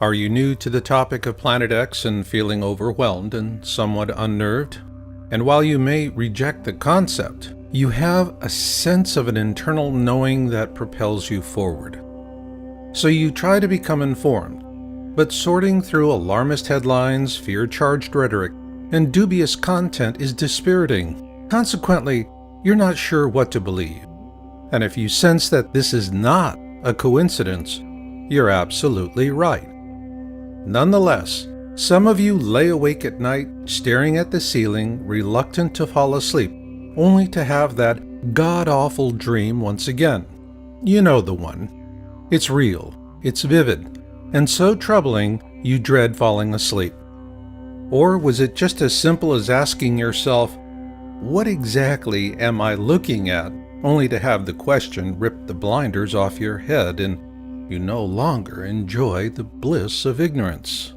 Are you new to the topic of Planet X and feeling overwhelmed and somewhat unnerved? And while you may reject the concept, you have a sense of an internal knowing that propels you forward. So you try to become informed, but sorting through alarmist headlines, fear-charged rhetoric, and dubious content is dispiriting. Consequently, you're not sure what to believe. And if you sense that this is not a coincidence, you're absolutely right. Nonetheless, some of you lay awake at night, staring at the ceiling, reluctant to fall asleep, only to have that god-awful dream once again. You know the one. It's real, it's vivid, and so troubling you dread falling asleep. Or was it just as simple as asking yourself, what exactly am I looking at, only to have the question rip the blinders off your head and you no longer enjoy the bliss of ignorance?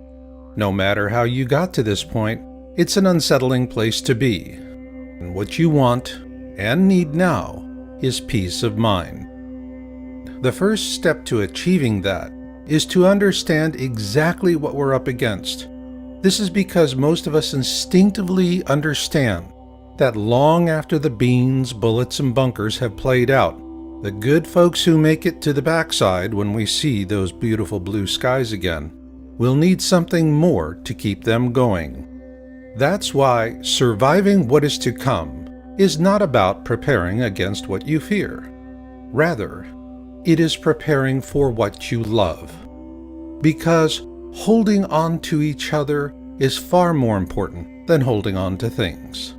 No matter how you got to this point, it's an unsettling place to be. And what you want and need now is peace of mind. The first step to achieving that is to understand exactly what we're up against. This is because most of us instinctively understand that long after the beans, bullets, and bunkers have played out, the good folks who make it to the backside when we see those beautiful blue skies again will need something more to keep them going. That's why surviving what is to come is not about preparing against what you fear. Rather, it is preparing for what you love. Because holding on to each other is far more important than holding on to things.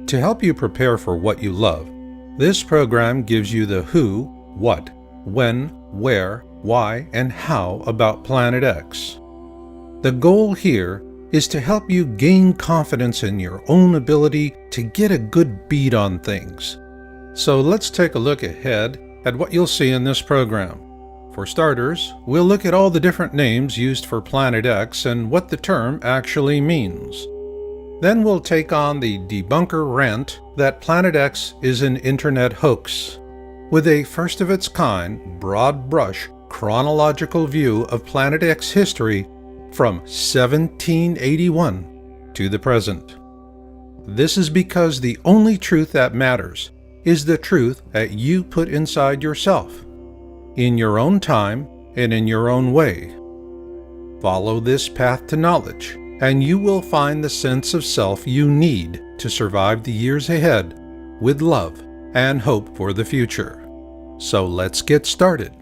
To help you prepare for what you love, this program gives you the who, what, when, where, why, and how about Planet X. The goal here is to help you gain confidence in your own ability to get a good beat on things. So let's take a look ahead at what you'll see in this program. For starters, we'll look at all the different names used for Planet X and what the term actually means. Then we'll take on the debunker rant that Planet X is an internet hoax, with a first-of-its-kind, broad-brush, chronological view of Planet X history from 1781 to the present. This is because the only truth that matters is the truth that you put inside yourself, in your own time and in your own way. Follow this path to knowledge, and you will find the sense of self you need to survive the years ahead with love and hope for the future. So let's get started.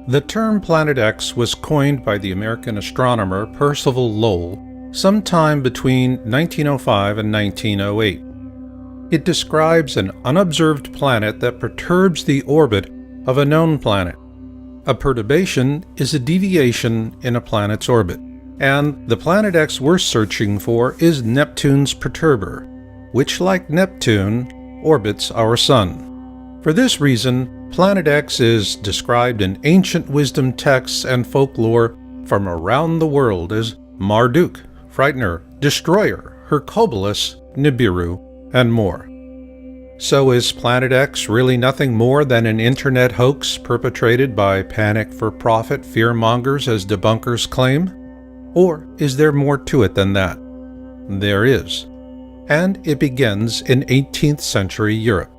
The term Planet X was coined by the American astronomer Percival Lowell sometime between 1905 and 1908. It describes an unobserved planet that perturbs the orbit of a known planet. A perturbation is a deviation in a planet's orbit, and the Planet X we're searching for is Neptune's perturber, which, like Neptune, orbits our Sun. For this reason, Planet X is described in ancient wisdom texts and folklore from around the world as Marduk, Frightener, Destroyer, Hercubolus, Nibiru, and more. So is Planet X really nothing more than an internet hoax perpetrated by panic-for-profit fearmongers as debunkers claim? Or is there more to it than that? There is. And it begins in 18th century Europe.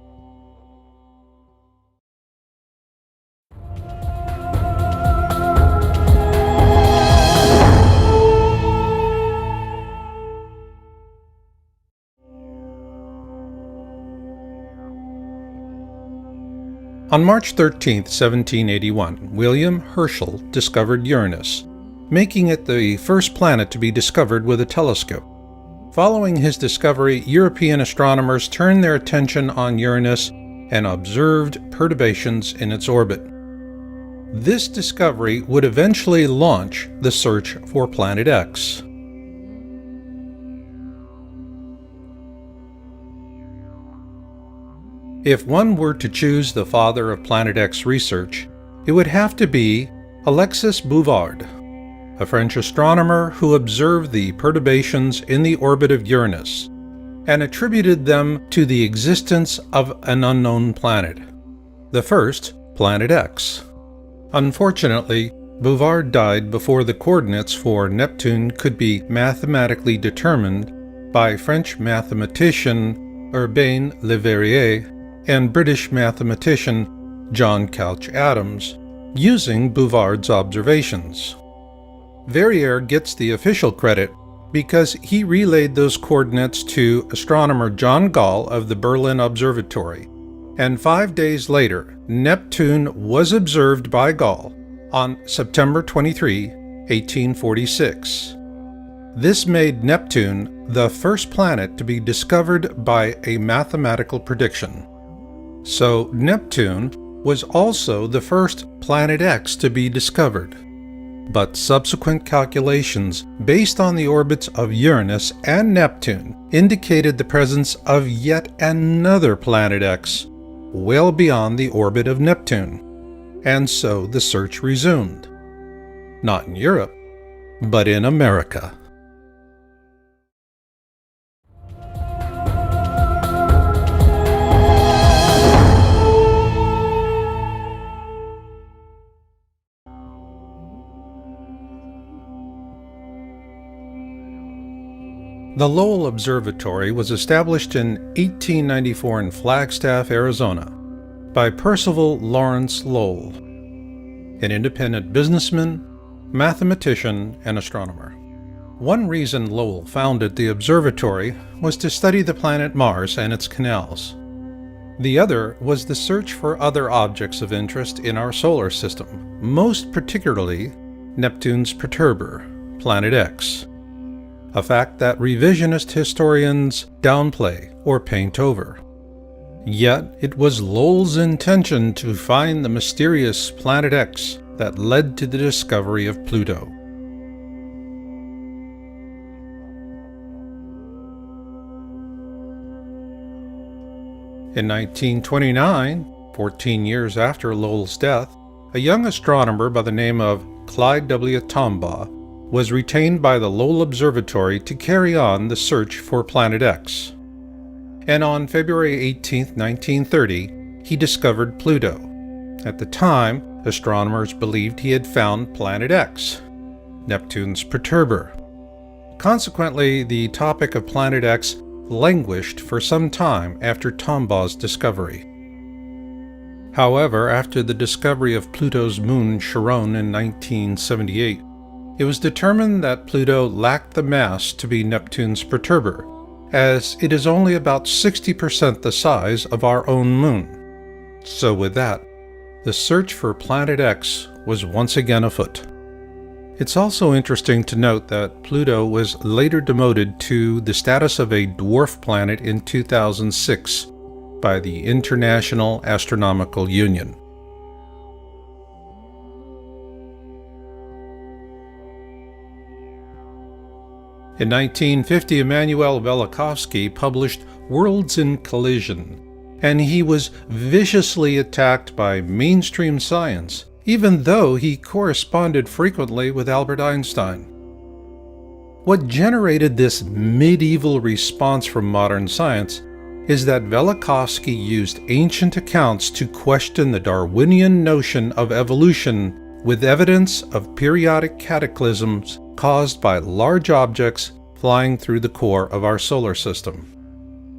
On March 13, 1781, William Herschel discovered Uranus, making it the first planet to be discovered with a telescope. Following his discovery, European astronomers turned their attention on Uranus and observed perturbations in its orbit. This discovery would eventually launch the search for Planet X. If one were to choose the father of Planet X research, it would have to be Alexis Bouvard, a French astronomer who observed the perturbations in the orbit of Uranus and attributed them to the existence of an unknown planet, the first Planet X. Unfortunately, Bouvard died before the coordinates for Neptune could be mathematically determined by French mathematician Urbain Le Verrier and British mathematician John Couch Adams, using Bouvard's observations. Verrier gets the official credit because he relayed those coordinates to astronomer John Gall of the Berlin Observatory, and 5 days later, Neptune was observed by Gall on September 23, 1846. This made Neptune the first planet to be discovered by a mathematical prediction. So Neptune was also the first Planet X to be discovered. But subsequent calculations based on the orbits of Uranus and Neptune indicated the presence of yet another Planet X, well beyond the orbit of Neptune. And so the search resumed. Not in Europe, but in America. The Lowell Observatory was established in 1894 in Flagstaff, Arizona, by Percival Lawrence Lowell, an independent businessman, mathematician, and astronomer. One reason Lowell founded the observatory was to study the planet Mars and its canals. The other was the search for other objects of interest in our solar system, most particularly Neptune's perturber, Planet X. A fact that revisionist historians downplay or paint over. Yet it was Lowell's intention to find the mysterious Planet X that led to the discovery of Pluto. In 1929, 14 years after Lowell's death, a young astronomer by the name of Clyde W. Tombaugh was retained by the Lowell Observatory to carry on the search for Planet X. And on February 18, 1930, he discovered Pluto. At the time, astronomers believed he had found Planet X, Neptune's perturber. Consequently, the topic of Planet X languished for some time after Tombaugh's discovery. However, after the discovery of Pluto's moon Charon in 1978, it was determined that Pluto lacked the mass to be Neptune's perturber, as it is only about 60% the size of our own moon. So with that, the search for Planet X was once again afoot. It's also interesting to note that Pluto was later demoted to the status of a dwarf planet in 2006 by the International Astronomical Union. In 1950, Emanuel Velikovsky published Worlds in Collision, and he was viciously attacked by mainstream science, even though he corresponded frequently with Albert Einstein. What generated this medieval response from modern science is that Velikovsky used ancient accounts to question the Darwinian notion of evolution with evidence of periodic cataclysms caused by large objects flying through the core of our solar system.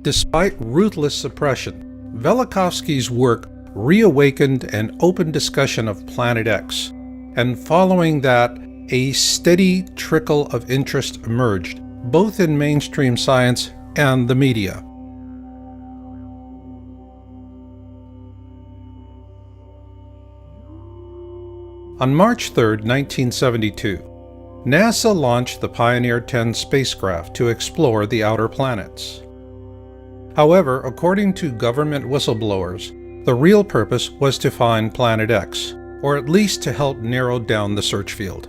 Despite ruthless suppression, Velikovsky's work reawakened an open discussion of Planet X, and following that, a steady trickle of interest emerged, both in mainstream science and the media. On March 3, 1972, NASA launched the Pioneer 10 spacecraft to explore the outer planets. However, according to government whistleblowers, the real purpose was to find Planet X, or at least to help narrow down the search field.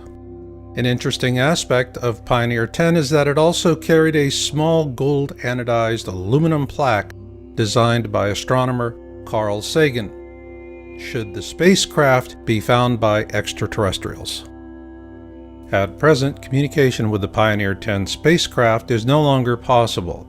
An interesting aspect of Pioneer 10 is that it also carried a small gold anodized aluminum plaque designed by astronomer Carl Sagan, should the spacecraft be found by extraterrestrials. At present, communication with the Pioneer 10 spacecraft is no longer possible.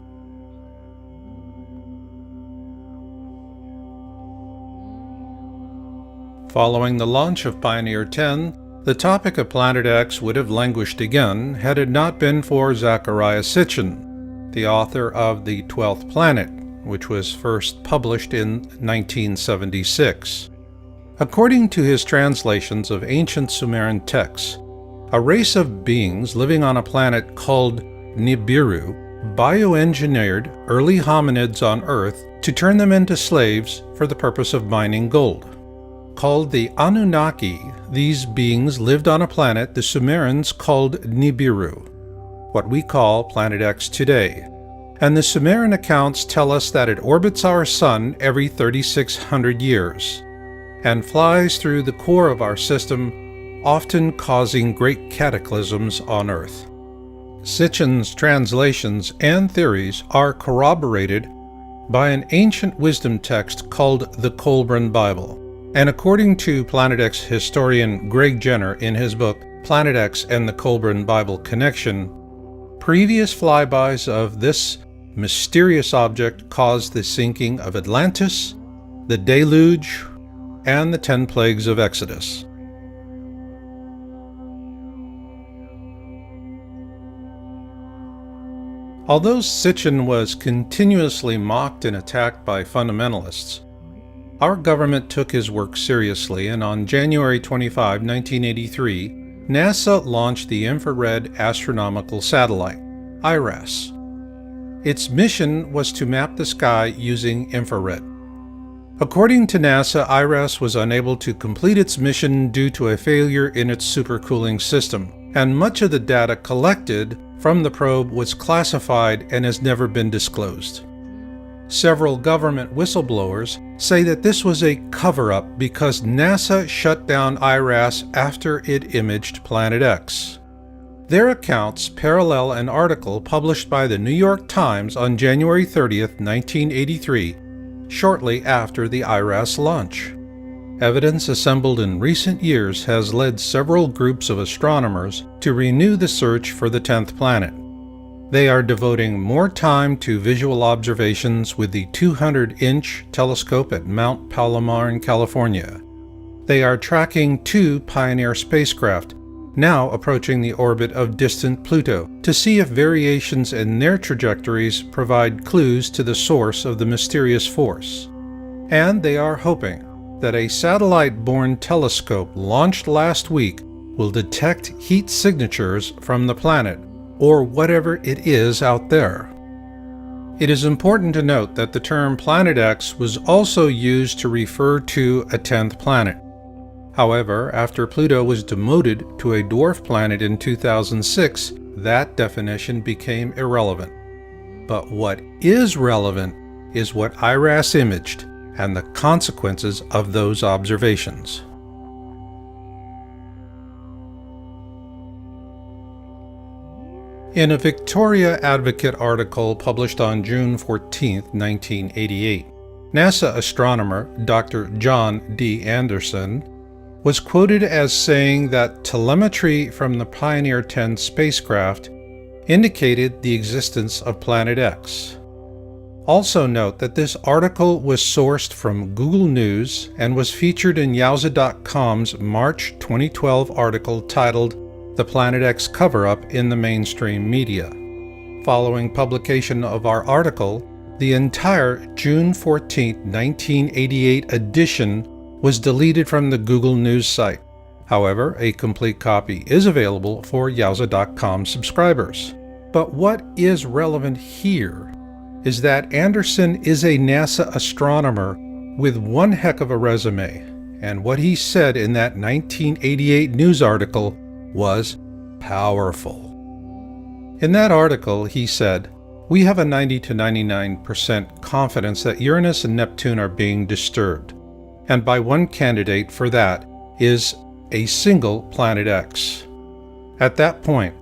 Following the launch of Pioneer 10, the topic of Planet X would have languished again had it not been for Zecharia Sitchin, the author of The 12th Planet, which was first published in 1976. According to his translations of ancient Sumerian texts, a race of beings living on a planet called Nibiru bioengineered early hominids on Earth to turn them into slaves for the purpose of mining gold. Called the Anunnaki, these beings lived on a planet the Sumerians called Nibiru, what we call Planet X today, and the Sumerian accounts tell us that it orbits our Sun every 3,600 years, and flies through the core of our system, often causing great cataclysms on Earth. Sitchin's translations and theories are corroborated by an ancient wisdom text called the Kolbrin Bible. And according to Planet X historian Greg Jenner in his book Planet X and the Kolbrin Bible Connection, previous flybys of this mysterious object caused the sinking of Atlantis, the deluge, and the 10 plagues of Exodus. Although Sitchin was continuously mocked and attacked by fundamentalists, our government took his work seriously, and on January 25, 1983, NASA launched the Infrared Astronomical Satellite, IRAS. Its mission was to map the sky using infrared. According to NASA, IRAS was unable to complete its mission due to a failure in its supercooling system, and much of the data collected from the probe was classified and has never been disclosed. Several government whistleblowers say that this was a cover-up because NASA shut down IRAS after it imaged Planet X. Their accounts parallel an article published by the New York Times on January 30, 1983, shortly after the IRAS launch. Evidence assembled in recent years has led several groups of astronomers to renew the search for the 10th planet. They are devoting more time to visual observations with the 200-inch telescope at Mount Palomar in California. They are tracking 2 Pioneer spacecraft, now approaching the orbit of distant Pluto, to see if variations in their trajectories provide clues to the source of the mysterious force. And they are hoping that a satellite-borne telescope launched last week will detect heat signatures from the planet, or whatever it is out there. It is important to note that the term Planet X was also used to refer to a 10th planet. However, after Pluto was demoted to a dwarf planet in 2006, that definition became irrelevant. But what is relevant is what IRAS imaged and the consequences of those observations. In a Victoria Advocate article published on June 14, 1988, NASA astronomer Dr. John D. Anderson was quoted as saying that telemetry from the Pioneer 10 spacecraft indicated the existence of Planet X. Also note that this article was sourced from Google News and was featured in Yowza.com's March 2012 article titled The Planet X Cover-Up in the Mainstream Media. Following publication of our article, the entire June 14, 1988 edition was deleted from the Google News site. However, a complete copy is available for Yowza.com subscribers. But what is relevant here is that Anderson is a NASA astronomer with one heck of a resume, and what he said in that 1988 news article was, powerful. In that article, he said, "We have a 90 to 99% confidence that Uranus and Neptune are being disturbed, and by one candidate for that is a single Planet X." At that point,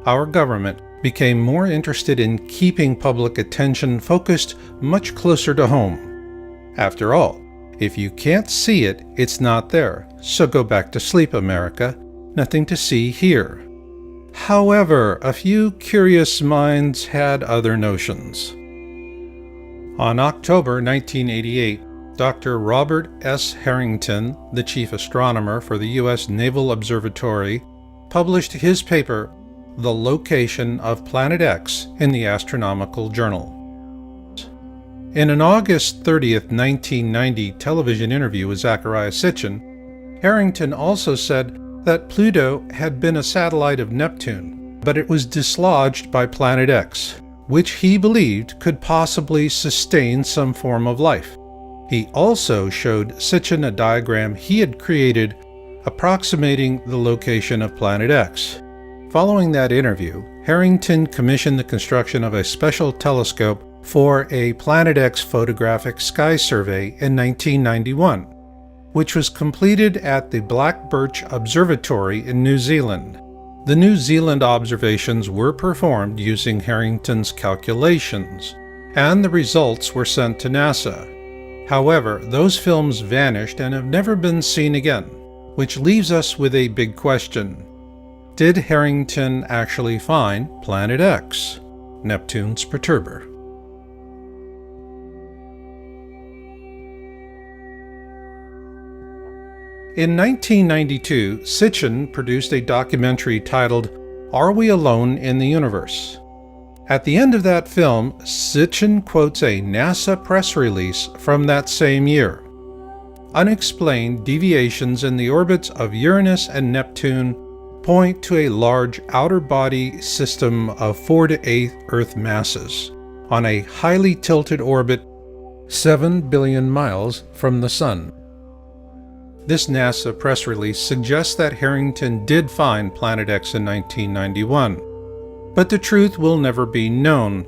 our government became more interested in keeping public attention focused much closer to home. After all, if you can't see it, it's not there, so go back to sleep, America. Nothing to see here. However, a few curious minds had other notions. On October 1988, Dr. Robert S. Harrington, the chief astronomer for the U.S. Naval Observatory, published his paper, "The Location of Planet X," in the Astronomical Journal. In an August 30, 1990 television interview with Zecharia Sitchin, Harrington also said that Pluto had been a satellite of Neptune, but it was dislodged by Planet X, which he believed could possibly sustain some form of life. He also showed Sitchin a diagram he had created approximating the location of Planet X. Following that interview, Harrington commissioned the construction of a special telescope for a Planet X photographic sky survey in 1991, which was completed at the Black Birch Observatory in New Zealand. The New Zealand observations were performed using Harrington's calculations, and the results were sent to NASA. However, those films vanished and have never been seen again, which leaves us with a big question. Did Harrington actually find Planet X, Neptune's perturber? In 1992, Sitchin produced a documentary titled "Are We Alone in the Universe?" At the end of that film, Sitchin quotes a NASA press release from that same year. Unexplained deviations in the orbits of Uranus and Neptune point to a large outer body system of 4 to 8 Earth masses on a highly tilted orbit 7 billion miles from the Sun. This NASA press release suggests that Harrington did find Planet X in 1991, but the truth will never be known,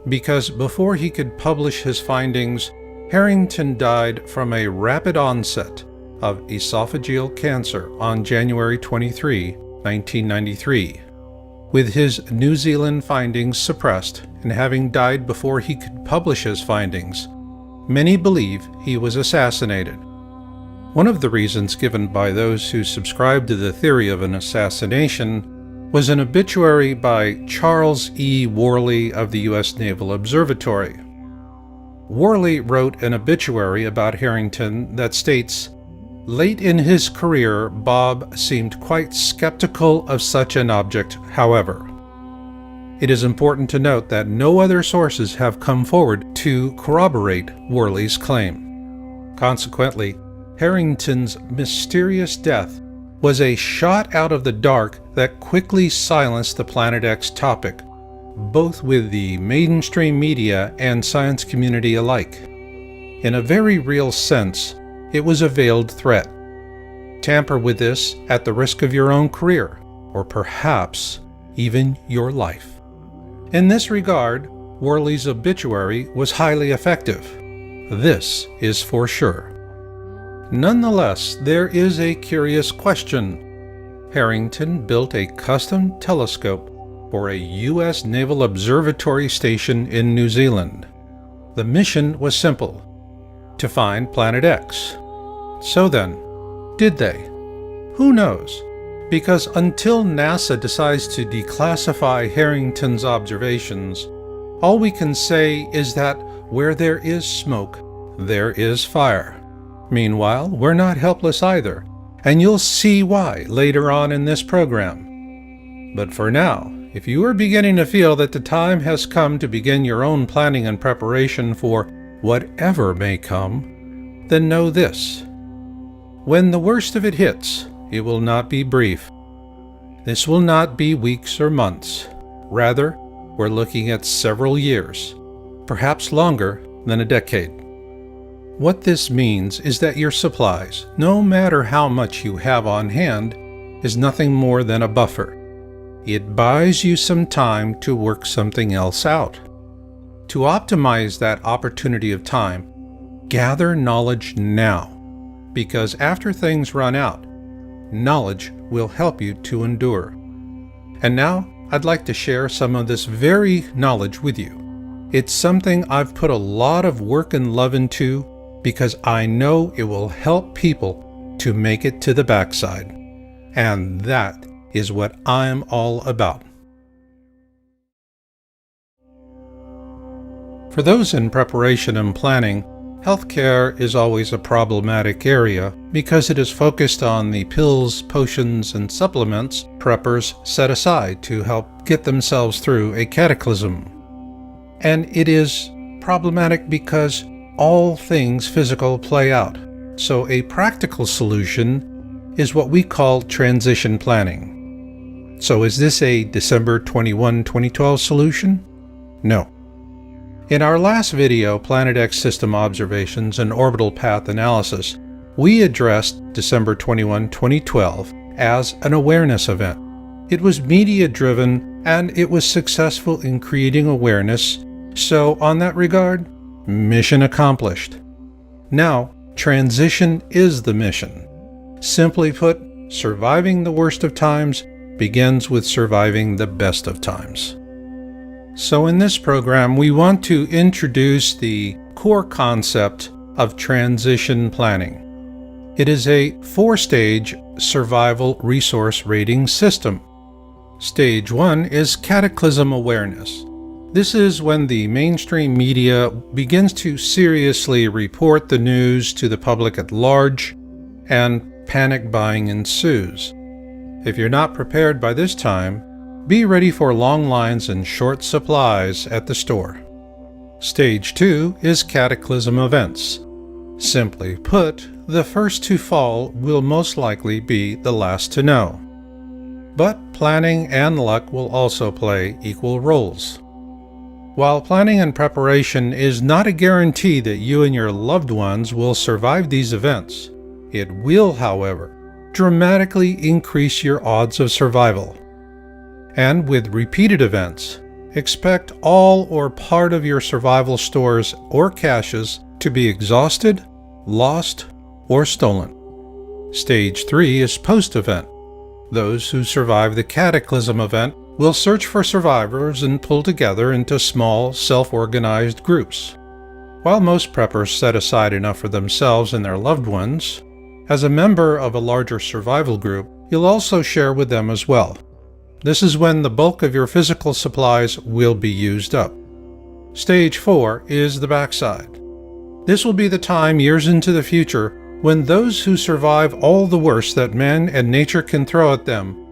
because before he could publish his findings, Harrington died from a rapid onset of esophageal cancer on January 23, 1993. With his New Zealand findings suppressed and having died before he could publish his findings, many believe he was assassinated. One of the reasons given by those who subscribe to the theory of an assassination was an obituary by Charles E. Worley of the U.S. Naval Observatory. Worley wrote an obituary about Harrington that states, "Late in his career, Bob seemed quite skeptical of such an object, however." It is important to note that no other sources have come forward to corroborate Worley's claim. Consequently, Harrington's mysterious death was a shot out of the dark that quickly silenced the Planet X topic, both with the mainstream media and science community alike. In a very real sense, it was a veiled threat. Tamper with this at the risk of your own career, or perhaps even your life. In this regard, Worley's obituary was highly effective. This is for sure. Nonetheless, there is a curious question. Harrington built a custom telescope for a U.S. Naval Observatory station in New Zealand. The mission was simple: to find Planet X. So then, did they? Who knows? Because until NASA decides to declassify Harrington's observations, all we can say is that where there is smoke, there is fire. Meanwhile, we're not helpless either, and you'll see why later on in this program. But for now, if you are beginning to feel that the time has come to begin your own planning and preparation for whatever may come, then know this: when the worst of it hits, it will not be brief. This will not be weeks or months. Rather, we're looking at several years, perhaps longer than a decade. What this means is that your supplies, no matter how much you have on hand, is nothing more than a buffer. it buys you some time to work something else out. To optimize that opportunity of time, gather knowledge now, because after things run out, knowledge will help you to endure. And now, I'd like to share some of this very knowledge with you. It's something I've put a lot of work and love into because I know it will help people to make it to the backside. And that is what I'm all about. For those in preparation and planning, healthcare is always a problematic area because it is focused on the pills, potions, and supplements preppers set aside to help get themselves through a cataclysm. And it is problematic because all things physical play out. So a practical solution is what we call transition planning. So is this a December 21, 2012 solution? No. In our last video, Planet X System Observations and Orbital Path Analysis, we addressed December 21, 2012 as an awareness event. It was media-driven and it was successful in creating awareness, so on that regard, mission accomplished. Now, transition is the mission. Simply put, surviving the worst of times begins with surviving the best of times. So in this program, we want to introduce the core concept of transition planning. It is a 4-stage survival resource rating system. Stage 1 is cataclysm awareness. This is when the mainstream media begins to seriously report the news to the public at large, and panic buying ensues. If you're not prepared by this time, be ready for long lines and short supplies at the store. Stage 2 is cataclysm events. Simply put, the first to fall will most likely be the last to know. But planning and luck will also play equal roles. While planning and preparation is not a guarantee that you and your loved ones will survive these events, it will, however, dramatically increase your odds of survival. And with repeated events, expect all or part of your survival stores or caches to be exhausted, lost, or stolen. Stage 3 is post-event. Those who survive the cataclysm event will search for survivors and pull together into small, self-organized groups. While most preppers set aside enough for themselves and their loved ones, as a member of a larger survival group, you'll also share with them as well. This is when the bulk of your physical supplies will be used up. Stage 4 is the backside. This will be the time years into the future when those who survive all the worst that man and nature can throw at them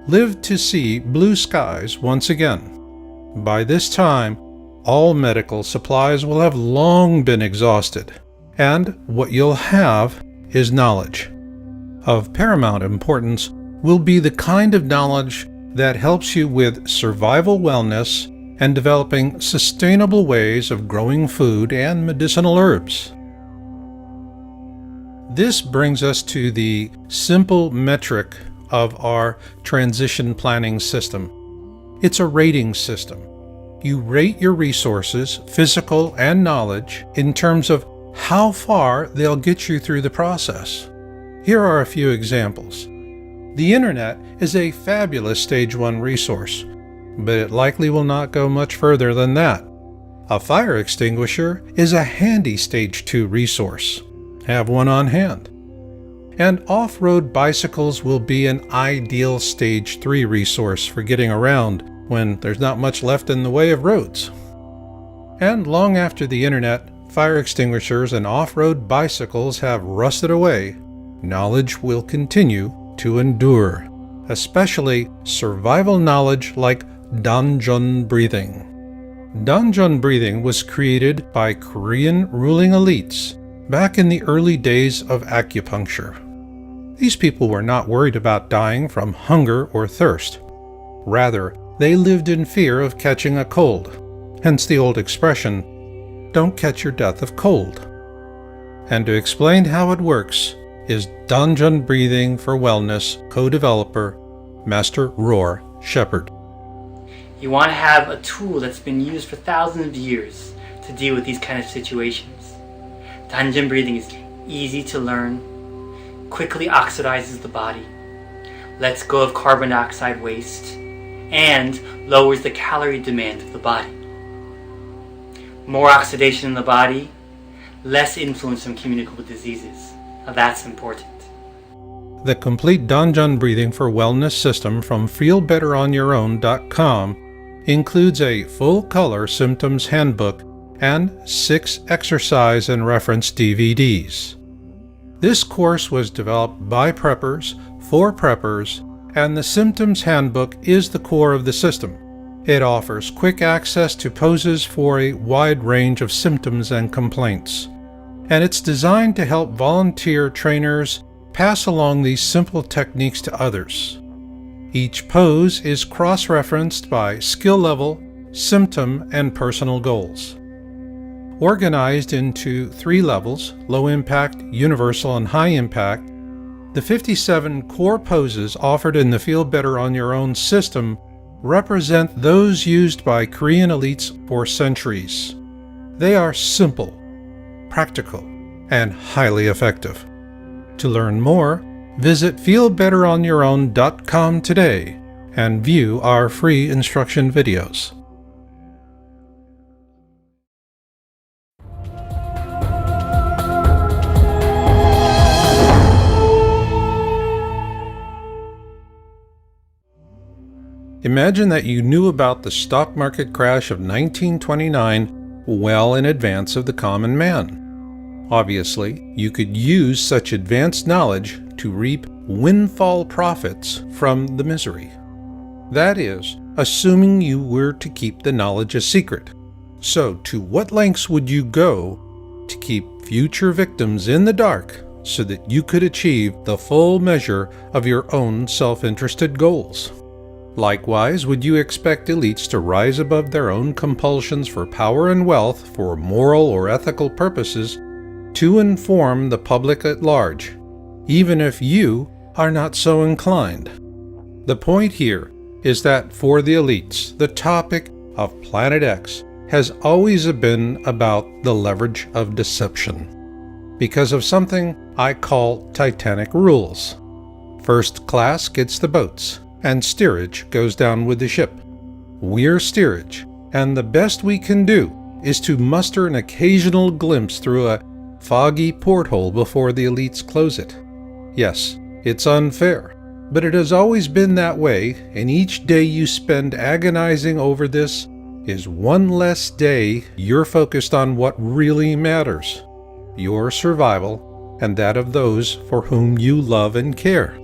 live to see blue skies once again. By this time, all medical supplies will have long been exhausted, and what you'll have is knowledge. Of paramount importance will be the kind of knowledge that helps you with survival wellness and developing sustainable ways of growing food and medicinal herbs. This brings us to the simple metric of our transition planning system. It's a rating system. You rate your resources, physical and knowledge, in terms of how far they'll get you through the process. Here are a few examples. The internet is a fabulous Stage 1 resource, but it likely will not go much further than that. A fire extinguisher is a handy Stage 2 resource. Have one on hand. And off-road bicycles will be an ideal Stage 3 resource for getting around when there's not much left in the way of roads. And long after the internet, fire extinguishers and off-road bicycles have rusted away, knowledge will continue to endure, especially survival knowledge like Danjon breathing. Danjon breathing was created by Korean ruling elites back in the early days of acupuncture. These people were not worried about dying from hunger or thirst. Rather, they lived in fear of catching a cold, hence the old expression, "Don't catch your death of cold." And to explain how it works is Danjon Breathing for Wellness co-developer Master Roar Shepard. You want to have a tool that's been used for thousands of years to deal with these kind of situations. Danjin breathing is easy to learn, quickly oxidizes the body, lets go of carbon dioxide waste, and lowers the calorie demand of the body. More oxidation in the body, less influence from communicable diseases. Now that's important. The complete Danjin breathing for wellness system from feelbetteronyourown.com includes a full-color symptoms handbook and 6 exercise and reference DVDs. This course was developed by preppers, for preppers, and the symptoms handbook is the core of the system. It offers quick access to poses for a wide range of symptoms and complaints, and it's designed to help volunteer trainers pass along these simple techniques to others. Each pose is cross-referenced by skill level, symptom, and personal goals. Organized into 3 levels, low impact, universal, and high impact, the 57 core poses offered in the Feel Better on Your Own system represent those used by Korean elites for centuries. They are simple, practical, and highly effective. To learn more, visit feelbetteronyourown.com today and view our free instruction videos. Imagine that you knew about the stock market crash of 1929 well in advance of the common man. Obviously, you could use such advanced knowledge to reap windfall profits from the misery. That is, assuming you were to keep the knowledge a secret. So, to what lengths would you go to keep future victims in the dark so that you could achieve the full measure of your own self-interested goals? Likewise, would you expect elites to rise above their own compulsions for power and wealth for moral or ethical purposes to inform the public at large, even if you are not so inclined? The point here is that for the elites, the topic of Planet X has always been about the leverage of deception, because of something I call Titanic rules. First class gets the boats, and steerage goes down with the ship. We're steerage, and the best we can do is to muster an occasional glimpse through a foggy porthole before the elites close it. Yes, it's unfair, but it has always been that way, and each day you spend agonizing over this is one less day you're focused on what really matters: your survival and that of those for whom you love and care.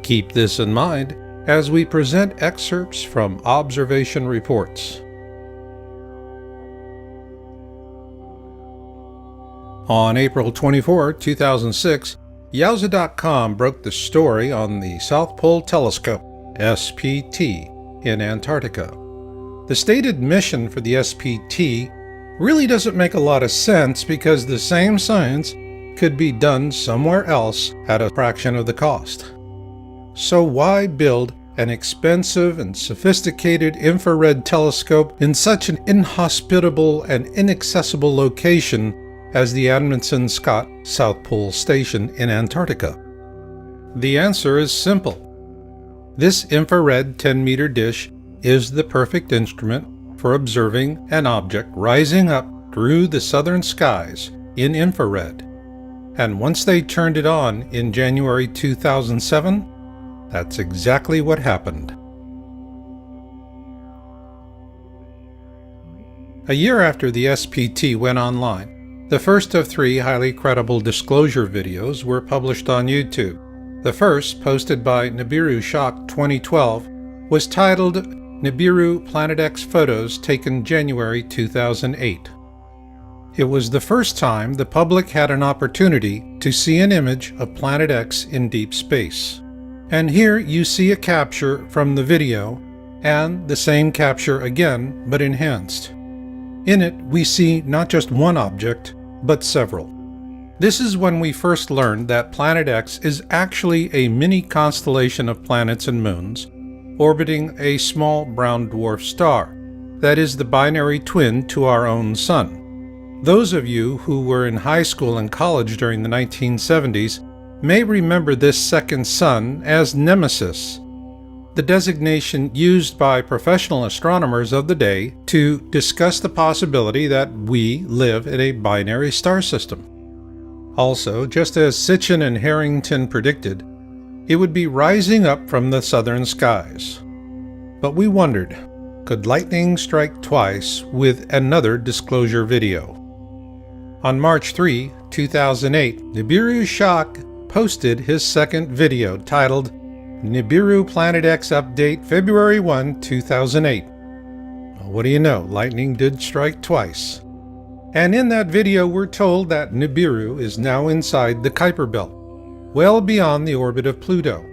Keep this in mind as we present excerpts from observation reports. On April 24, 2006, Yowza.com broke the story on the South Pole Telescope, SPT, in Antarctica. The stated mission for the SPT really doesn't make a lot of sense because the same science could be done somewhere else at a fraction of the cost. So why build an expensive and sophisticated infrared telescope in such an inhospitable and inaccessible location as the Amundsen Scott South Pole Station in Antarctica? The answer is simple. This infrared 10-meter dish is the perfect instrument for observing an object rising up through the southern skies in infrared. And once they turned it on in January 2007, that's exactly what happened. A year after the SPT went online, the first of 3 highly credible disclosure videos were published on YouTube. The first, posted by Nibiru Shock 2012, was titled Nibiru Planet X Photos Taken January 2008. It was the first time the public had an opportunity to see an image of Planet X in deep space. And here you see a capture from the video, and the same capture again, but enhanced. In it, we see not just one object, but several. This is when we first learned that Planet X is actually a mini constellation of planets and moons, orbiting a small brown dwarf star that is the binary twin to our own sun. Those of you who were in high school and college during the 1970s may remember this second sun as Nemesis, the designation used by professional astronomers of the day to discuss the possibility that we live in a binary star system. Also, just as Sitchin and Harrington predicted, it would be rising up from the southern skies. But we wondered, could lightning strike twice with another disclosure video? On March 3, 2008, Nibiru Shak posted his second video titled Nibiru Planet X Update February 1, 2008. Well, what do you know, lightning did strike twice. And in that video we're told that Nibiru is now inside the Kuiper Belt, well beyond the orbit of Pluto.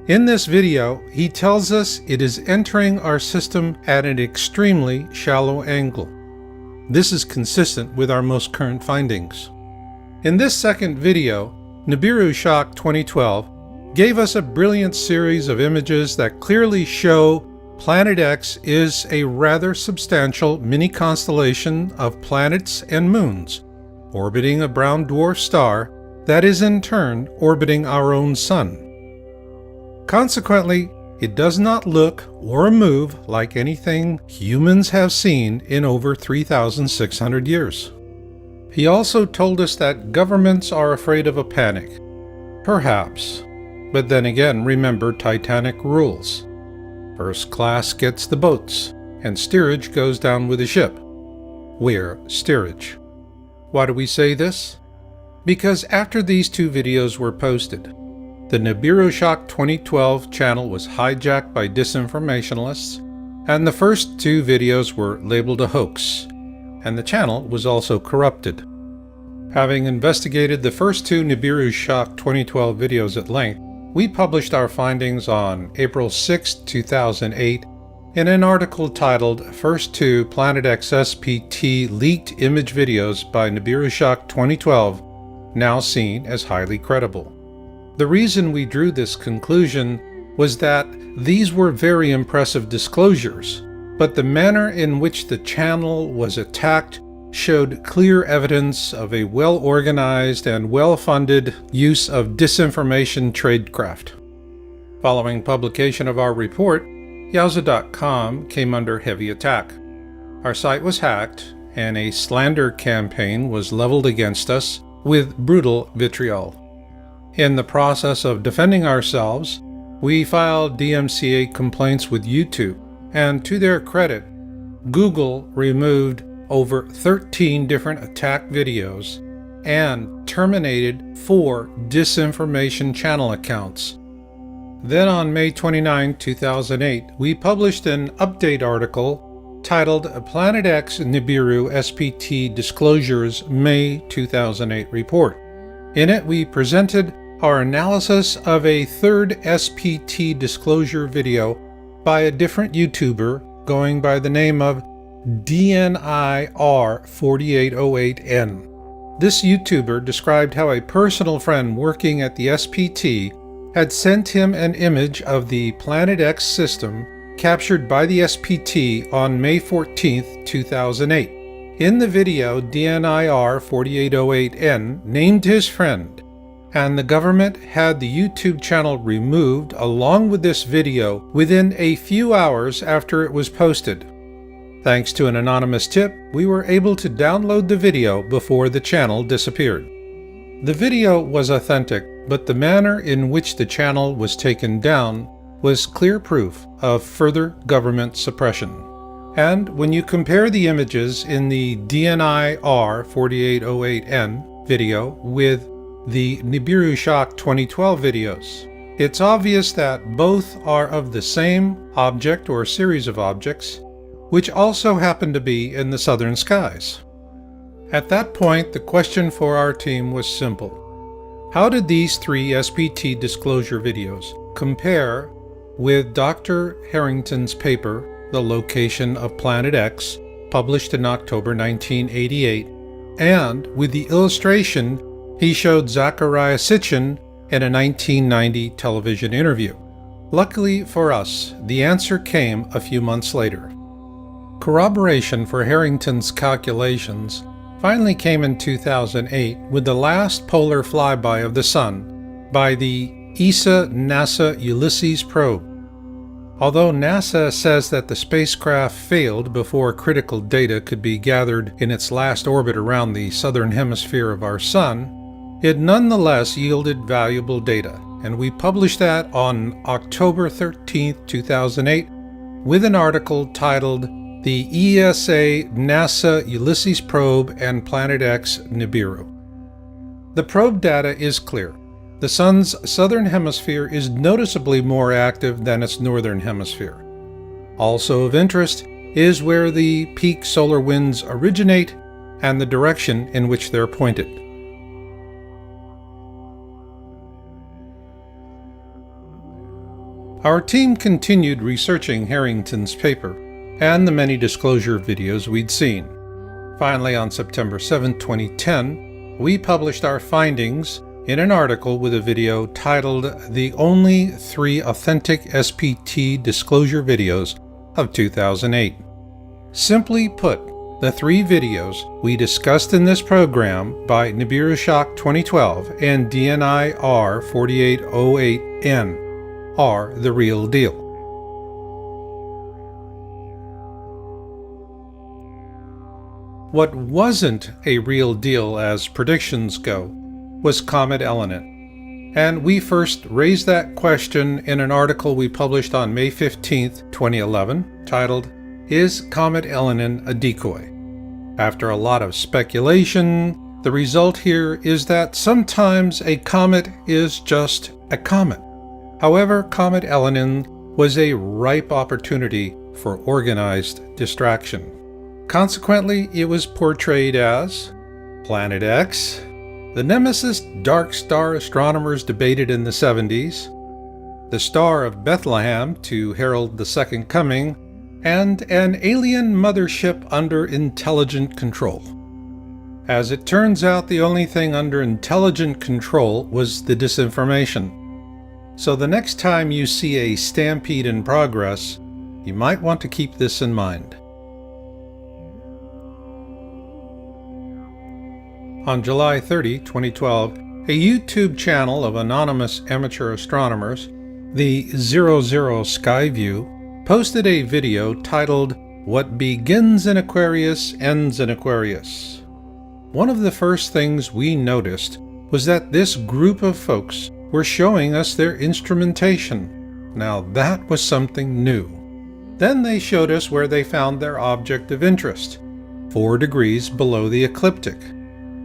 In this video, he tells us it is entering our system at an extremely shallow angle. This is consistent with our most current findings. In this second video, Nibiru Shak 2012 gave us a brilliant series of images that clearly show Planet X is a rather substantial mini-constellation of planets and moons, orbiting a brown dwarf star that is in turn orbiting our own sun. Consequently, it does not look or move like anything humans have seen in over 3,600 years. He also told us that governments are afraid of a panic. Perhaps. But then again, remember Titanic rules. First class gets the boats, and steerage goes down with the ship. We're steerage. Why do we say this? Because after these two videos were posted, the Nibiru Shak 2012 channel was hijacked by disinformationalists, and the first two videos were labeled a hoax, and the channel was also corrupted. Having investigated the first two Nibiru Shak 2012 videos at length, we published our findings on April 6, 2008 in an article titled First Two Planet X SPT Leaked Image Videos by Nibiru Shak 2012, now seen as highly credible. The reason we drew this conclusion was that these were very impressive disclosures, but the manner in which the channel was attacked showed clear evidence of a well-organized and well-funded use of disinformation tradecraft. Following publication of our report, Yowza.com came under heavy attack. Our site was hacked, and a slander campaign was leveled against us with brutal vitriol. In the process of defending ourselves, we filed DMCA complaints with YouTube, and to their credit, Google removed over 13 different attack videos and terminated 4 disinformation channel accounts. Then on May 29, 2008, we published an update article titled Planet X Nibiru SPT Disclosures May 2008 Report. In it, we presented our analysis of a third SPT disclosure video by a different YouTuber going by the name of DNIR4808N. This YouTuber described how a personal friend working at the SPT had sent him an image of the Planet X system captured by the SPT on May 14, 2008. In the video, DNIR4808N named his friend, and the government had the YouTube channel removed along with this video within a few hours after it was posted. Thanks to an anonymous tip, we were able to download the video before the channel disappeared. The video was authentic, but the manner in which the channel was taken down was clear proof of further government suppression. And when you compare the images in the DNIR4808N video with the Nibiru Shak 2012 videos, it's obvious that both are of the same object or series of objects, which also happen to be in the southern skies. At that point, the question for our team was simple. How did these 3 SPT disclosure videos compare with Dr. Harrington's paper, The Location of Planet X, published in October 1988, and with the illustration he showed Zecharia Sitchin in a 1990 television interview? Luckily for us, the answer came a few months later. Corroboration for Harrington's calculations finally came in 2008 with the last polar flyby of the Sun by the ESA-NASA Ulysses probe. Although NASA says that the spacecraft failed before critical data could be gathered in its last orbit around the southern hemisphere of our Sun, it nonetheless yielded valuable data, and we published that on October 13, 2008, with an article titled The ESA-NASA Ulysses Probe and Planet X Nibiru. The probe data is clear. The Sun's southern hemisphere is noticeably more active than its northern hemisphere. Also of interest is where the peak solar winds originate and the direction in which they're pointed. Our team continued researching Harrington's paper and the many disclosure videos we'd seen. Finally, on September 7, 2010, we published our findings in an article with a video titled The Only 3 Authentic SPT Disclosure Videos of 2008. Simply put, the 3 videos we discussed in this program by Nibiru Shock 2012 and DNI R4808N are the real deal. What wasn't a real deal as predictions go was Comet Elenin, and we first raised that question in an article we published on May 15, 2011, titled, Is Comet Elenin a Decoy? After a lot of speculation, the result here is that sometimes a comet is just a comet. However, Comet Elenin was a ripe opportunity for organized distraction. Consequently, it was portrayed as Planet X, the nemesis dark star astronomers debated in the 70s, the Star of Bethlehem to herald the Second Coming, and an alien mothership under intelligent control. As it turns out, the only thing under intelligent control was the disinformation. So the next time you see a stampede in progress, you might want to keep this in mind. On July 30, 2012, a YouTube channel of anonymous amateur astronomers, the 00 Skyview, posted a video titled What Begins in Aquarius Ends in Aquarius. One of the first things we noticed was that this group of folks were showing us their instrumentation. Now that was something new. Then they showed us where they found their object of interest, 4 degrees below the ecliptic.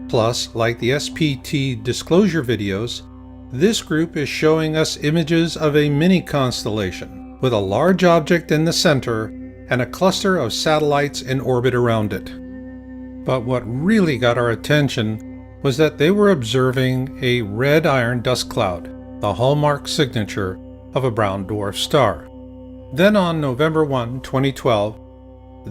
Plus, like the SPT disclosure videos, this group is showing us images of a mini constellation with a large object in the center and a cluster of satellites in orbit around it. But what really got our attention was that they were observing a red iron dust cloud, the hallmark signature of a brown dwarf star. Then on November 1, 2012,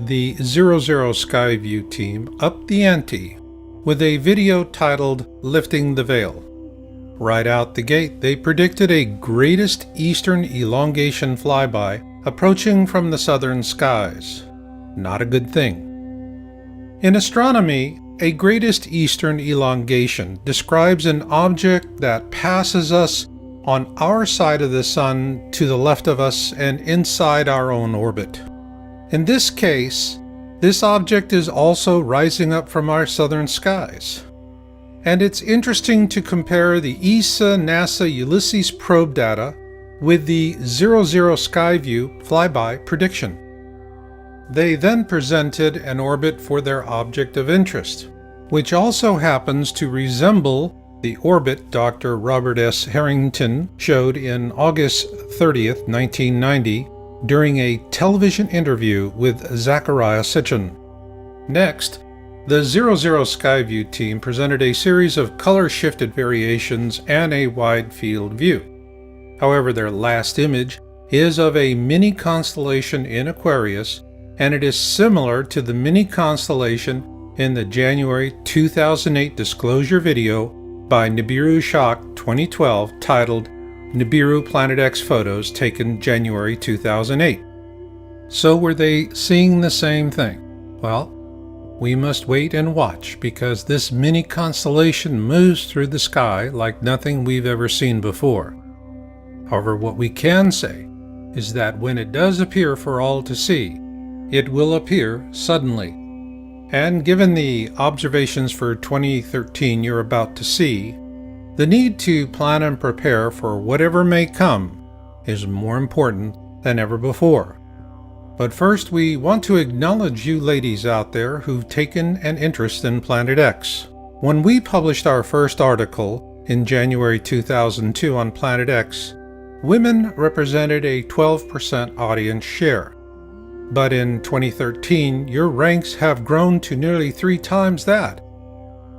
the 00 Skyview team upped the ante with a video titled Lifting the Veil. Right out the gate, they predicted a greatest eastern elongation flyby approaching from the southern skies. Not a good thing. In astronomy, a greatest eastern elongation describes an object that passes us on our side of the Sun to the left of us and inside our own orbit. In this case, this object is also rising up from our southern skies. And it's interesting to compare the ESA-NASA Ulysses probe data with the 00 Skyview flyby prediction. They then presented an orbit for their object of interest, which also happens to resemble the orbit Dr. Robert S. Harrington showed in August 30th, 1990, during a television interview with Zecharia Sitchin. Next, the 00 Skyview team presented a series of color-shifted variations and a wide field view. However, their last image is of a mini constellation in Aquarius, and it is similar to the mini constellation in the January 2008 disclosure video by Nibiru Shock 2012 titled Nibiru Planet X photos taken January 2008. So were they seeing the same thing? Well, we must wait and watch, because this mini constellation moves through the sky like nothing we've ever seen before. However, what we can say is that when it does appear for all to see, it will appear suddenly. And given the observations for 2013 you're about to see, the need to plan and prepare for whatever may come is more important than ever before. But first, we want to acknowledge you ladies out there who've taken an interest in Planet X. When we published our first article in January 2002 on Planet X, women represented a 12% audience share. But in 2013, your ranks have grown to nearly 3 times that.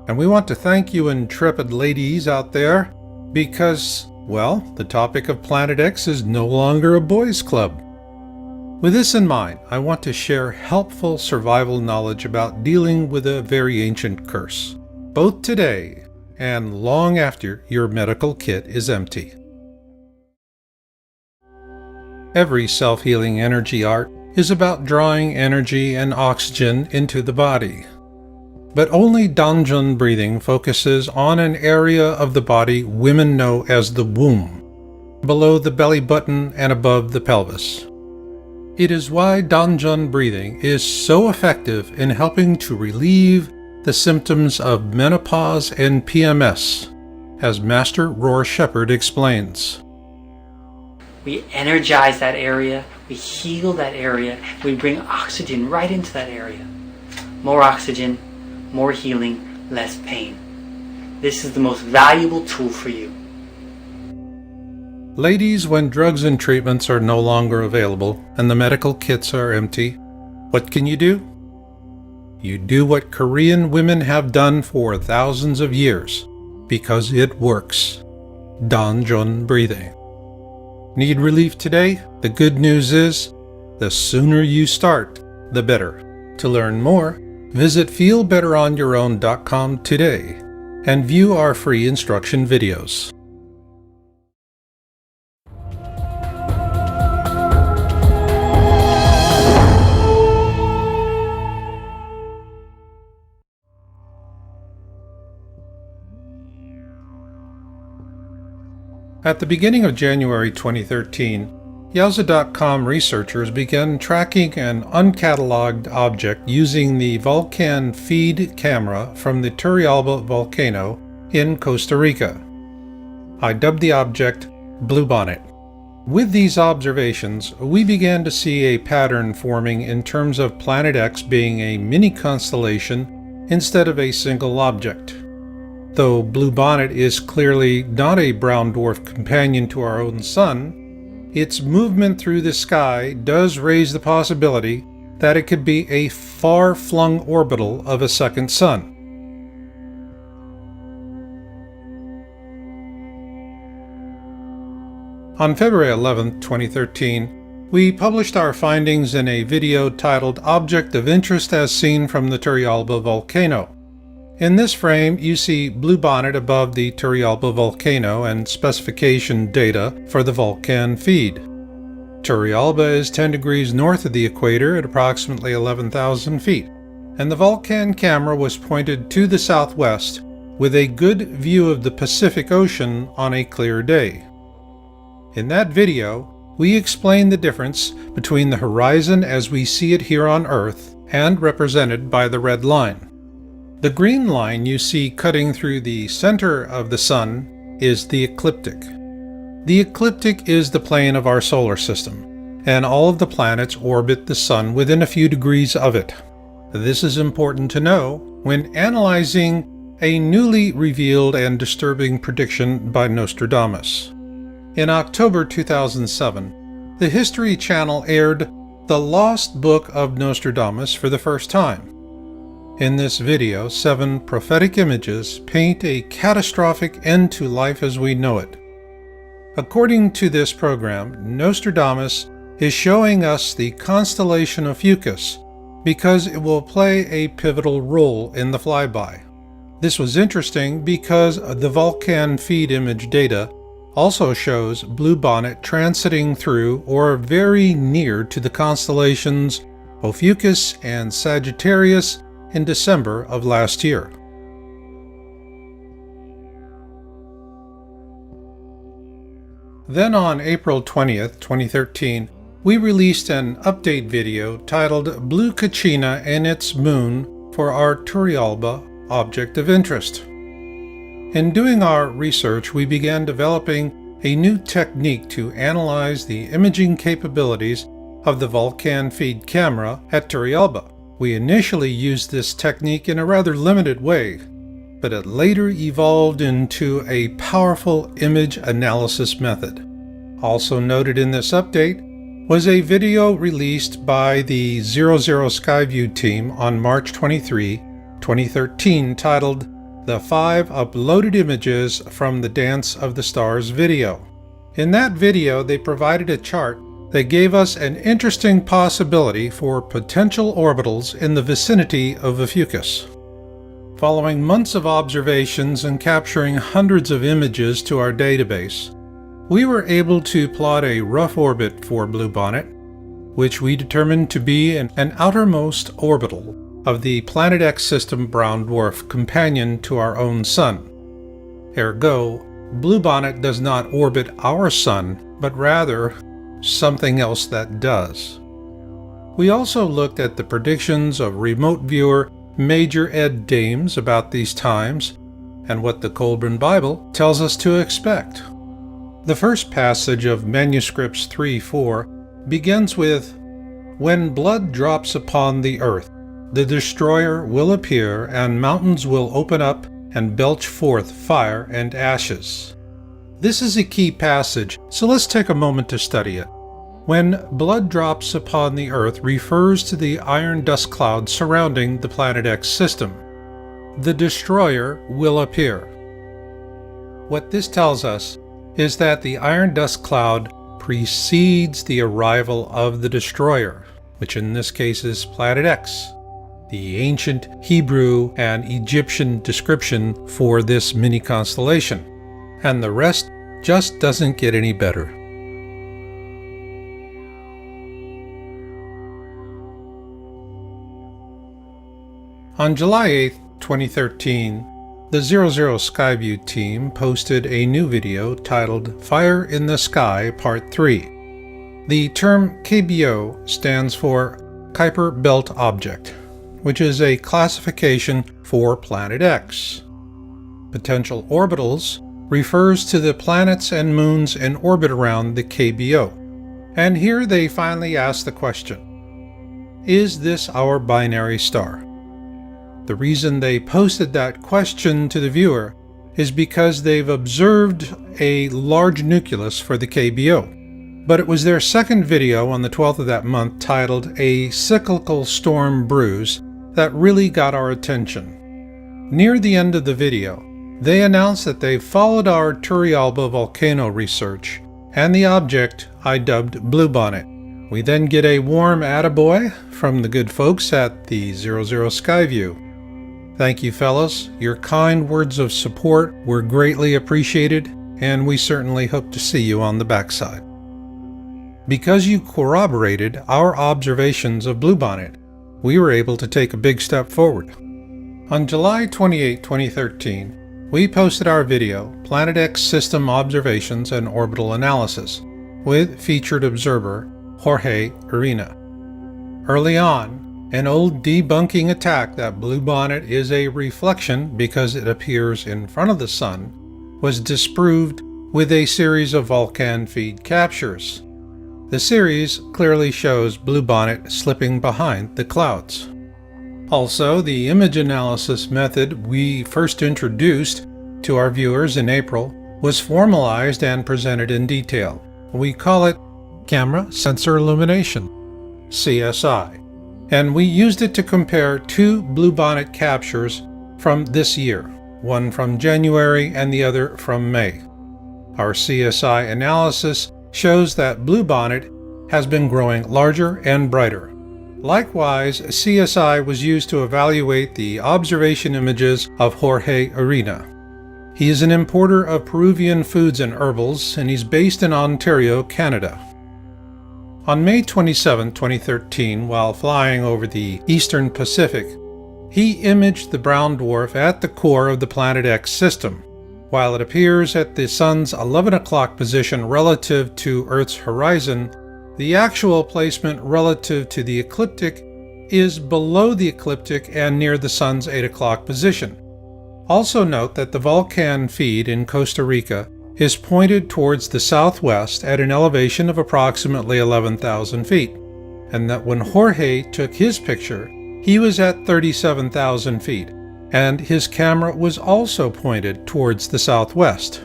And we want to thank you intrepid ladies out there because, well, the topic of Planet X is no longer a boys' club. With this in mind, I want to share helpful survival knowledge about dealing with a very ancient curse, both today and long after your medical kit is empty. Every self-healing energy art is about drawing energy and oxygen into the body. But only Danjun breathing focuses on an area of the body women know as the womb, below the belly button and above the pelvis. It is why Danjun breathing is so effective in helping to relieve the symptoms of menopause and PMS, as Master Roar Shepherd explains. We energize that area, we heal that area, we bring oxygen right into that area. More oxygen, more healing, less pain. This is the most valuable tool for you. Ladies, when drugs and treatments are no longer available and the medical kits are empty, what can you do? You do what Korean women have done for thousands of years, because it works. Danjun breathing. Need relief today? The good news is, the sooner you start, the better. To learn more, visit feelbetteronyourown.com today and view our free instruction videos. At the beginning of January 2013, Yowza.com researchers began tracking an uncatalogued object using the Vulcan feed camera from the Turrialba volcano in Costa Rica. I dubbed the object Bluebonnet. With these observations, we began to see a pattern forming in terms of Planet X being a mini constellation instead of a single object. Though Bluebonnet is clearly not a brown dwarf companion to our own Sun, its movement through the sky does raise the possibility that it could be a far-flung orbital of a second sun. On February 11, 2013, we published our findings in a video titled Object of Interest as Seen from the Turrialba Volcano. In this frame, you see Bluebonnet above the Turrialba volcano and specification data for the Vulcan feed. Turrialba is 10 degrees north of the equator at approximately 11,000 feet, and the Vulcan camera was pointed to the southwest with a good view of the Pacific Ocean on a clear day. In that video, we explain the difference between the horizon as we see it here on Earth and represented by the red line. The green line you see cutting through the center of the Sun is the ecliptic. The ecliptic is the plane of our solar system, and all of the planets orbit the Sun within a few degrees of it. This is important to know when analyzing a newly revealed and disturbing prediction by Nostradamus. In October 2007, the History Channel aired The Lost Book of Nostradamus for the first time. In this video, 7 prophetic images paint a catastrophic end to life as we know it. According to this program, Nostradamus is showing us the constellation of Fucus because it will play a pivotal role in the flyby. This was interesting because the Vulcan feed image data also shows Bluebonnet transiting through or very near to the constellations Ophiuchus and Sagittarius in December of last year. Then on April 20th, 2013, we released an update video titled Blue Kachina and its Moon for our Turrialba object of interest. In doing our research, we began developing a new technique to analyze the imaging capabilities of the Vulcan feed camera at Turrialba. We initially used this technique in a rather limited way, but it later evolved into a powerful image analysis method. Also noted in this update was a video released by the 00 Skyview team on March 23, 2013 titled The 5 Uploaded Images from the Dance of the Stars video. In that video, they provided a chart that gave us an interesting possibility for potential orbitals in the vicinity of Ophiuchus. Following months of observations and capturing hundreds of images to our database, we were able to plot a rough orbit for Bluebonnet, which we determined to be an outermost orbital of the Planet X system brown dwarf companion to our own Sun. Ergo, Bluebonnet does not orbit our Sun, but rather something else that does. We also looked at the predictions of remote viewer Major Ed Dames about these times and what the Colburn Bible tells us to expect. The first passage of Manuscripts 3:4 begins with, "When blood drops upon the earth, the destroyer will appear, and mountains will open up and belch forth fire and ashes." This is a key passage, so let's take a moment to study it. When blood drops upon the earth refers to the iron dust cloud surrounding the Planet X system. The destroyer will appear. What this tells us is that the iron dust cloud precedes the arrival of the destroyer, which in this case is Planet X, the ancient Hebrew and Egyptian description for this mini constellation. And the rest just doesn't get any better. On July 8, 2013, the 00 Skyview team posted a new video titled Fire in the Sky Part 3. The term KBO stands for Kuiper Belt Object, which is a classification for Planet X. Potential orbitals refers to the planets and moons in orbit around the KBO. And here they finally ask the question, is this our binary star? The reason they posted that question to the viewer is because they've observed a large nucleus for the KBO. But it was their second video on the 12th of that month titled A Cyclical Storm Brews that really got our attention. Near the end of the video, they announced that they followed our Turrialba volcano research and the object I dubbed Bluebonnet. We then get a warm attaboy from the good folks at the 00 Skyview. Thank you, fellas. Your kind words of support were greatly appreciated, and we certainly hope to see you on the backside. Because you corroborated our observations of Bluebonnet, we were able to take a big step forward. On July 28, 2013, we posted our video, Planet X System Observations and Orbital Analysis, with featured observer Jorge Arena. Early on, an old debunking attack that Bluebonnet is a reflection because it appears in front of the Sun was disproved with a series of Vulcan feed captures. The series clearly shows Bluebonnet slipping behind the clouds. Also, the image analysis method we first introduced to our viewers in April was formalized and presented in detail. We call it Camera Sensor Illumination, CSI. And we used it to compare two Bluebonnet captures from this year, one from January and the other from May. Our CSI analysis shows that Bluebonnet has been growing larger and brighter. Likewise, CSI was used to evaluate the observation images of Jorge Arena. He is an importer of Peruvian foods and herbals, and he's based in Ontario, Canada. On May 27, 2013, while flying over the eastern Pacific, he imaged the brown dwarf at the core of the Planet X system. While it appears at the Sun's 11 o'clock position relative to Earth's horizon, the actual placement relative to the ecliptic is below the ecliptic and near the Sun's 8 o'clock position. Also note that the Vulcan feed in Costa Rica is pointed towards the southwest at an elevation of approximately 11,000 feet, and that when Jorge took his picture, he was at 37,000 feet, and his camera was also pointed towards the southwest.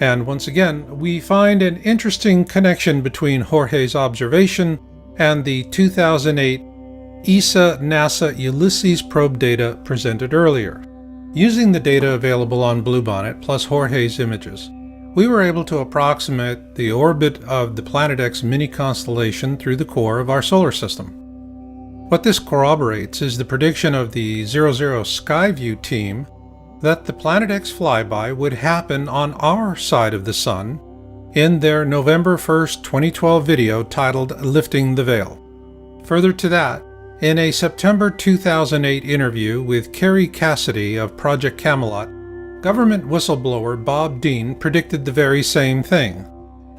And once again, we find an interesting connection between Jorge's observation and the 2008 ESA-NASA Ulysses probe data presented earlier. Using the data available on Bluebonnet plus Jorge's images, we were able to approximate the orbit of the Planet X mini-constellation through the core of our solar system. What this corroborates is the prediction of the 00 Skyview team that the Planet X flyby would happen on our side of the Sun in their November 1st, 2012 video titled Lifting the Veil. Further to that, in a September 2008 interview with Kerry Cassidy of Project Camelot, government whistleblower Bob Dean predicted the very same thing,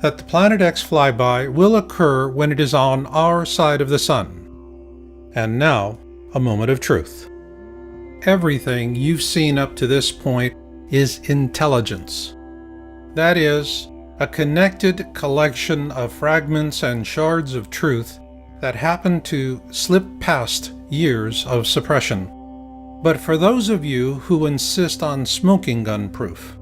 that the Planet X flyby will occur when it is on our side of the Sun. And now, a moment of truth. Everything you've seen up to this point is intelligence. That is, a connected collection of fragments and shards of truth that happen to slip past years of suppression. But for those of you who insist on smoking gun proof,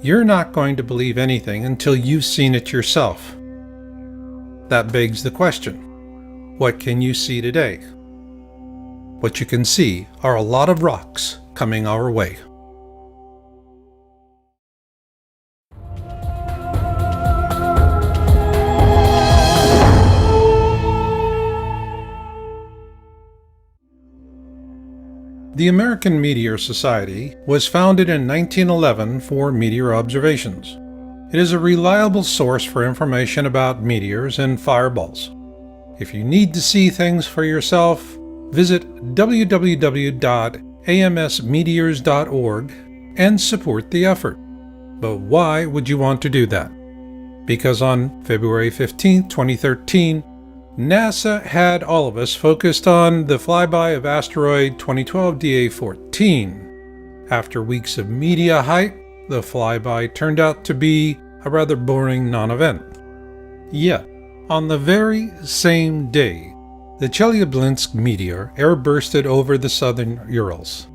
you're not going to believe anything until you've seen it yourself. That begs the question, what can you see today? What you can see are a lot of rocks coming our way. The American Meteor Society was founded in 1911 for meteor observations. It is a reliable source for information about meteors and fireballs. If you need to see things for yourself, visit www.amsmeteors.org and support the effort. But why would you want to do that? Because on February 15, 2013, NASA had all of us focused on the flyby of asteroid 2012 DA14. After weeks of media hype, the flyby turned out to be a rather boring non-event. Yet, on the very same day, the Chelyabinsk meteor airbursted over the southern Urals.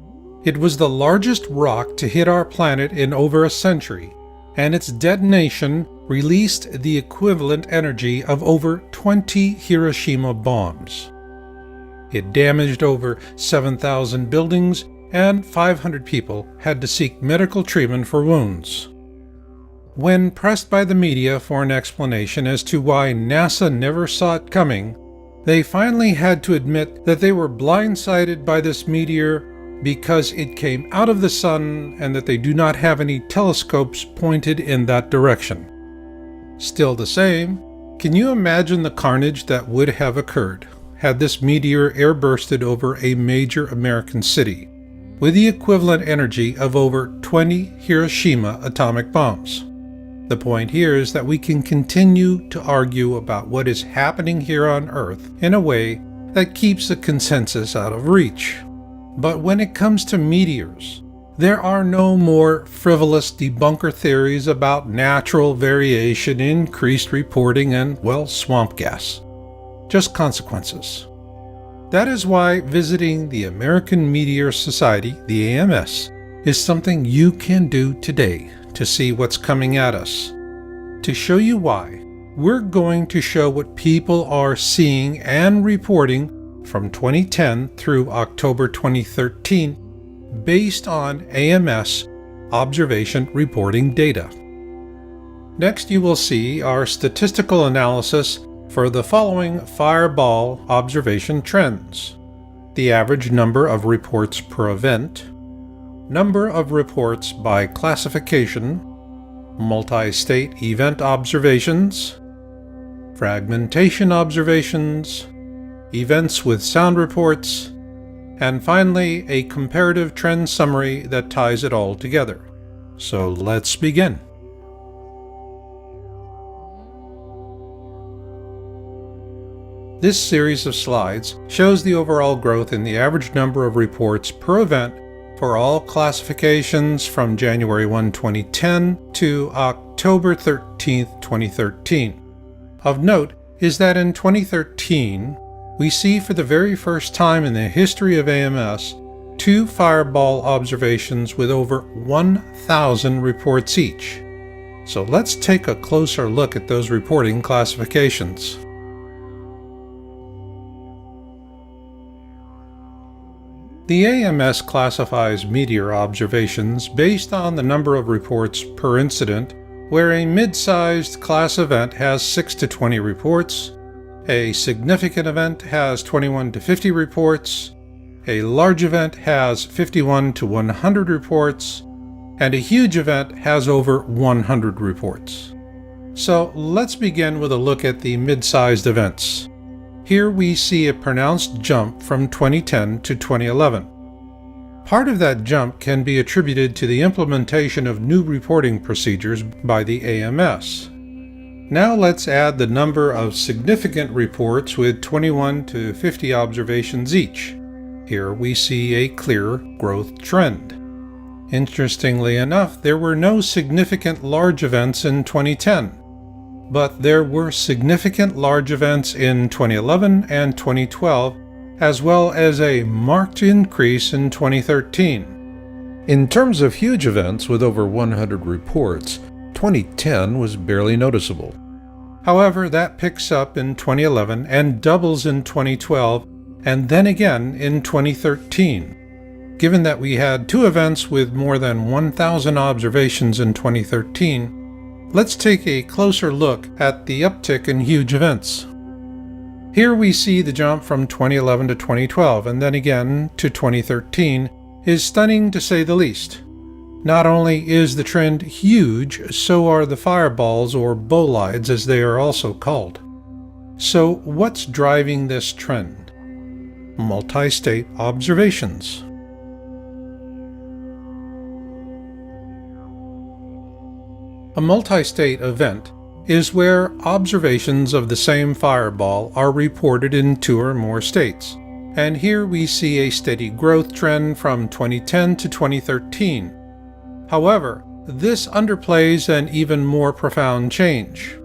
It was the largest rock to hit our planet in over a century, and its detonation released the equivalent energy of over 20 Hiroshima bombs. It damaged over 7,000 buildings, and 500 people had to seek medical treatment for wounds. When pressed by the media for an explanation as to why NASA never saw it coming, they finally had to admit that they were blindsided by this meteor because it came out of the Sun and that they do not have any telescopes pointed in that direction. Still the same, can you imagine the carnage that would have occurred had this meteor airbursted over a major American city with the equivalent energy of over 20 Hiroshima atomic bombs? The point here is that we can continue to argue about what is happening here on Earth in a way that keeps the consensus out of reach. But when it comes to meteors, there are no more frivolous debunker theories about natural variation, increased reporting, and, well, swamp gas. Just consequences. That is why visiting the American Meteor Society, the AMS, is something you can do today to see what's coming at us. To show you why, we're going to show what people are seeing and reporting from 2010 through October 2013 based on AMS observation reporting data. Next, you will see our statistical analysis for the following fireball observation trends: the average number of reports per event, number of reports by classification, multi-state event observations, fragmentation observations, events with sound reports, and finally a comparative trend summary that ties it all together. So let's begin. This series of slides shows the overall growth in the average number of reports per event for all classifications from January 1, 2010 to October 13, 2013. Of note is that in 2013, we see for the very first time in the history of AMS 2 fireball observations with over 1,000 reports each. So let's take a closer look at those reporting classifications. The AMS classifies meteor observations based on the number of reports per incident, where a mid-sized class event has 6 to 20 reports, a significant event has 21 to 50 reports, a large event has 51 to 100 reports, and a huge event has over 100 reports. So let's begin with a look at the mid-sized events. Here we see a pronounced jump from 2010 to 2011. Part of that jump can be attributed to the implementation of new reporting procedures by the AMS. Now let's add the number of significant reports with 21 to 50 observations each. Here we see a clear growth trend. Interestingly enough, there were no significant large events in 2010. But there were significant large events in 2011 and 2012, as well as a marked increase in 2013. In terms of huge events with over 100 reports, 2010 was barely noticeable. However, that picks up in 2011 and doubles in 2012, and then again in 2013. Given that we had 2 events with more than 1,000 observations in 2013, let's take a closer look at the uptick in huge events. Here we see the jump from 2011 to 2012 and then again to 2013 is stunning to say the least. Not only is the trend huge, so are the fireballs or bolides as they are also called. So what's driving this trend? Multi-state observations. A multi-state event is where observations of the same fireball are reported in 2 or more states, and here we see a steady growth trend from 2010 to 2013. However, this underplays an even more profound change.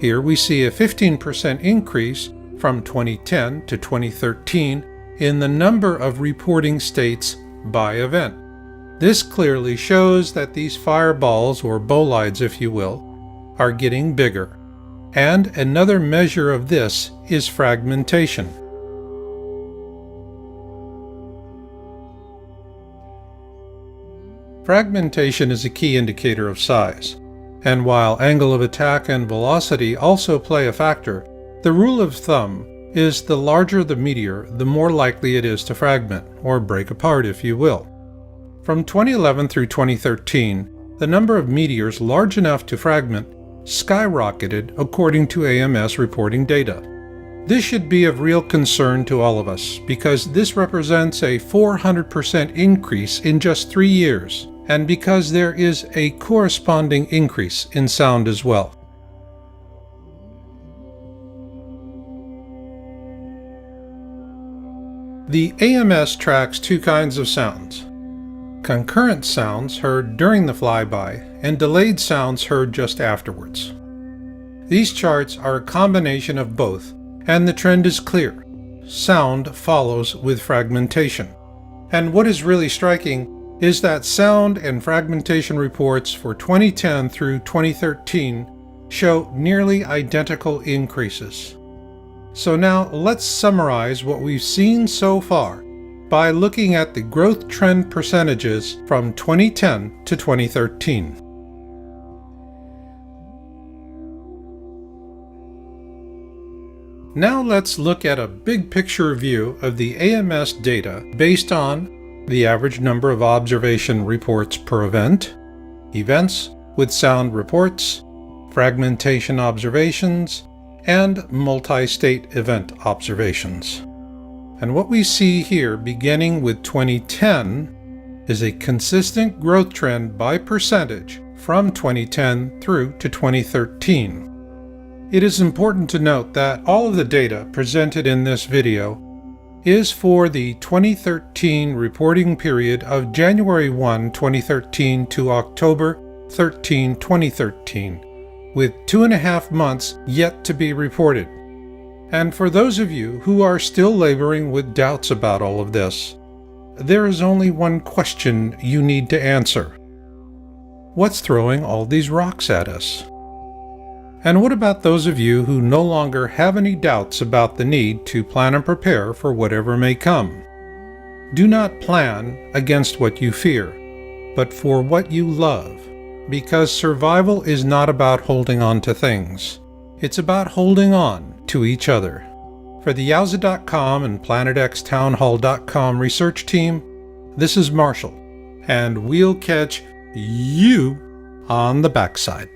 Here we see a 15% increase from 2010 to 2013 in the number of reporting states by event. This clearly shows that these fireballs, or bolides if you will, are getting bigger. And another measure of this is fragmentation. Fragmentation is a key indicator of size, and while angle of attack and velocity also play a factor, the rule of thumb is the larger the meteor, the more likely it is to fragment, or break apart if you will. From 2011 through 2013, the number of meteors large enough to fragment skyrocketed according to AMS reporting data. This should be of real concern to all of us because this represents a 400% increase in just 3 years, and because there is a corresponding increase in sound as well. The AMS tracks 2 kinds of sounds: concurrent sounds heard during the flyby, and delayed sounds heard just afterwards. These charts are a combination of both, and the trend is clear. Sound follows with fragmentation. And what is really striking is that sound and fragmentation reports for 2010 through 2013 show nearly identical increases. So now let's summarize what we've seen so far by looking at the growth trend percentages from 2010 to 2013. Now let's look at a big picture view of the AMS data based on the average number of observation reports per event, events with sound reports, fragmentation observations, and multi-state event observations. And what we see here, beginning with 2010, is a consistent growth trend by percentage from 2010 through to 2013. It is important to note that all of the data presented in this video is for the 2013 reporting period of January 1, 2013 to October 13, 2013, with 2.5 months yet to be reported. And for those of you who are still laboring with doubts about all of this, there is only one question you need to answer. What's throwing all these rocks at us? And what about those of you who no longer have any doubts about the need to plan and prepare for whatever may come? Do not plan against what you fear, but for what you love, because survival is not about holding on to things. It's about holding on to each other. For the Yowza.com and PlanetXTownHall.com research team, this is Marshall, and we'll catch you on the backside.